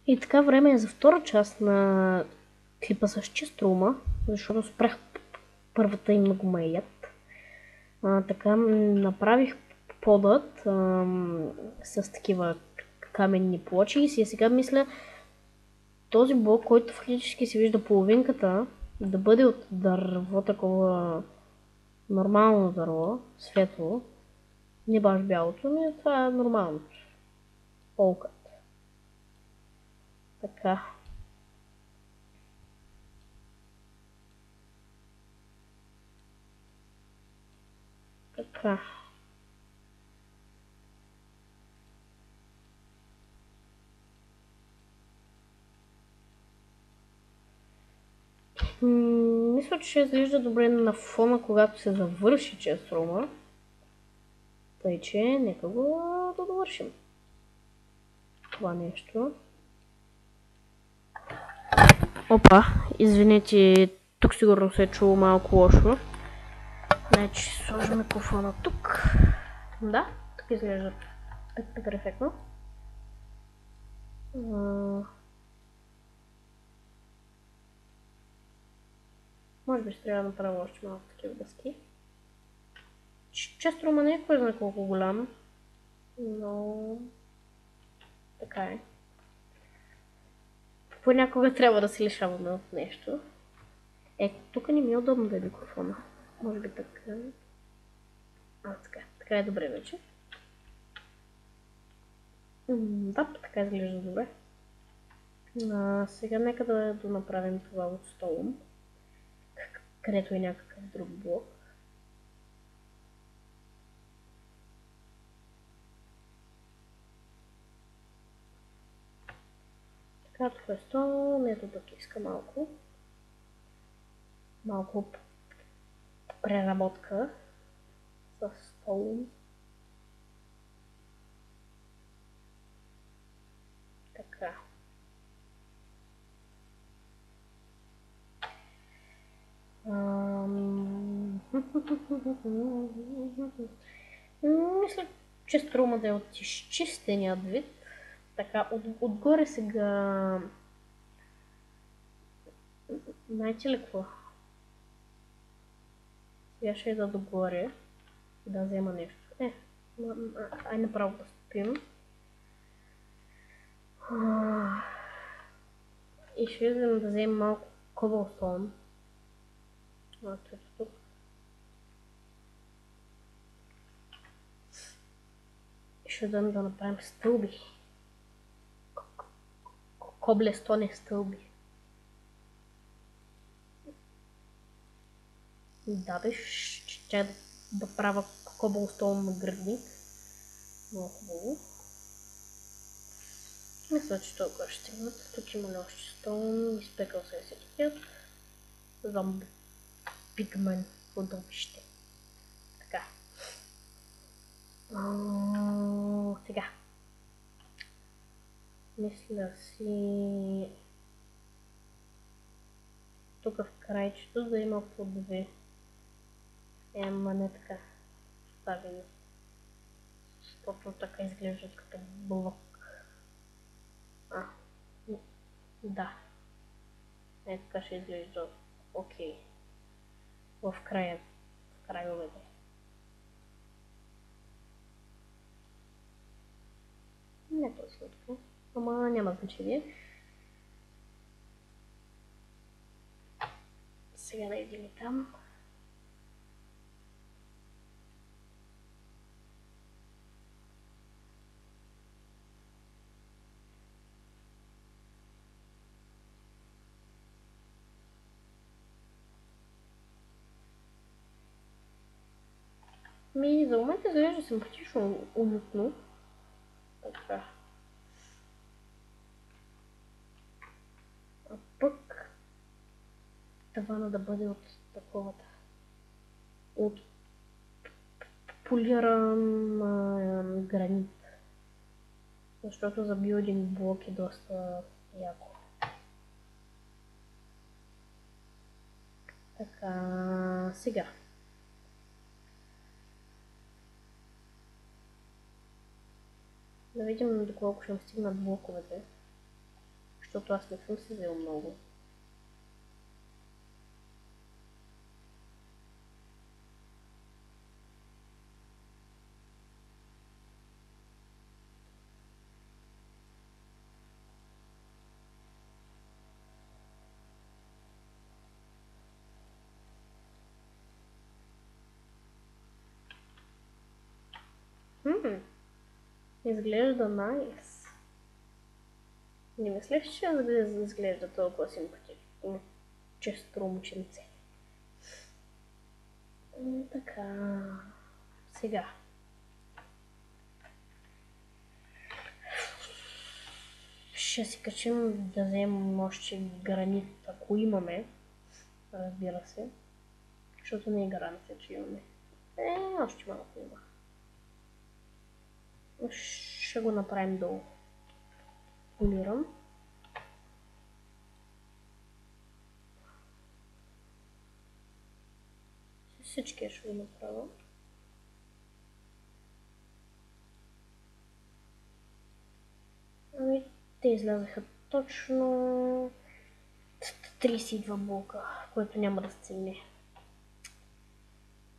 И така време е за втора част на клипа с Честрума, защото спрях първата и много ме яд. Така направих подът с такива каменни плочи и сега мисля този блок, който фактически се вижда половинката, да бъде от дърво, такова нормално дърво, светло, не баш бялото, но това е нормалното. Полкът. Така. Така. Мисля, че ще изглежда добре на фона, когато се завърши Честрума. Тъй, че нека го да довършим. Това нещо. Опа, извинете, тук сигурно се е чуло малко лошо. Значи, сложим микрофона тук. Да, тук изглежда перфектно. Може би ще трябва да направя още малко такива дъски. Честрума не е кой знае колко голям, но така е. Понякога трябва да се лишаваме от нещо. Тук не ми е удобно да е микрофона. Може би така. Така. Така е добре вече. Да, така изглежда добре. Сега нека да направим това от столом, където е някакъв друг блок. Така, това е стол. Ето пък иска малко преработка с стол. Така. Мисля, че струма да е от изчистеният вид. Така, отгоре сега... Знаете ли какво? Сега ще ида догоре и да взема нещо. Ай направо да стопим. И ще идем да вземем малко коблстоун. Ето тук. И ще идем да направим стълби. Коблестони стълби. Да, бе, ще да правя коблстоун градник. Много хубаво. Мисля, че толкова ще стигнат. Тук има ли още стоун, изпекал се всеки. Зомби пигмен удобище. Така. Сега. Мисля си... Тук в крайчето да има по две. Ама не така. Ставени. Защото така изглеждат като блок. Да. Така ще изглежда. Окей. В крайовете. Не точно така. Ама няма значение. Сега да идем и там. За момента изглежда симпатично, уютно. Така. А пък тавана да бъде от таковата. От полиран гранит. Защото за билдинг блок е доста яко. Така, сега. Да видим доколко ще стигнат блоковете. защото аз не съм си взел много. Изглежда найс. Не мислех, че изглежда толкова симпатично. Често момченце. Така. Сега. Ще си качим да вземем още гранит, ако имаме. Разбира се. Защото не е гаранция, че имаме. Още малко има. Ще го направим долу. Полирам. Всички ще го направя. Ами, те излязаха точно 32 блока, което няма да стигне.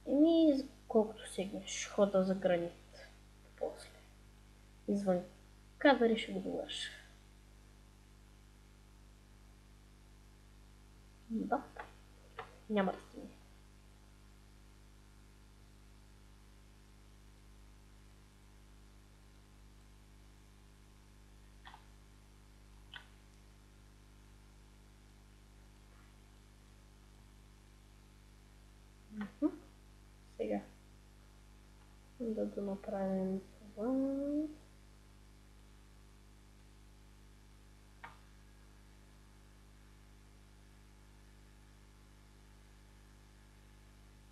Еми, колкото сегнеш, хода за гранит. После. Извън кадър ще го довърша. Да. Няма да стигне. Сега да направим това.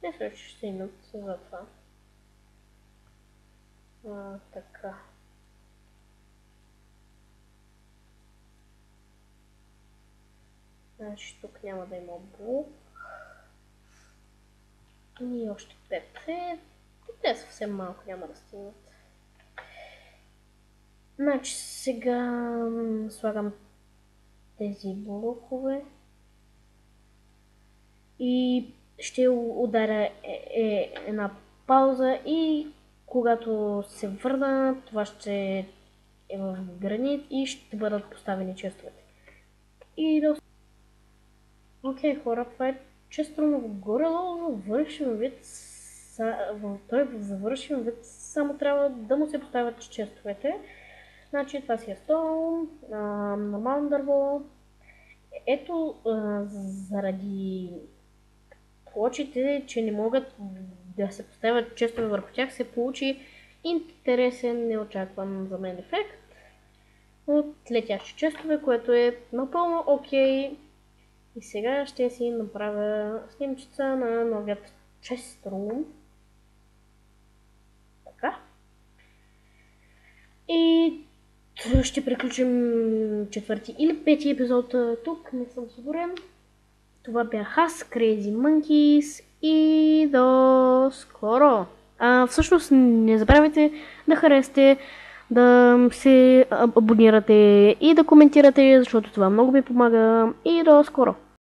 Не се ще стигнат за това. Така. Значи тук няма да има блок. И още 5. Те съвсем малко няма да стигнат. Значи сега слагам тези блокове и ще ударя една пауза и когато се върна, това ще е в гранит и ще бъдат поставени честовете. И да... Окей, хора, това е често много горе-долу завършен вид. Той в завършен вид само трябва да му се поставят честовете. Значи това си е стол, нормално дърво. Ето, заради плочите, че не могат да се поставят честове върху тях, се получи интересен, неочакван за мен ефект от летящи честове, което е напълно окей. И сега ще си направя снимчица на новият chest room. Така. И ще приключим четвърти или пети епизод тук, не съм сигурен. Това бях аз, Crazy Monkeys и до скоро! Всъщност не забравяйте да харесате, да се абонирате и да коментирате, защото това много ми помага и до скоро!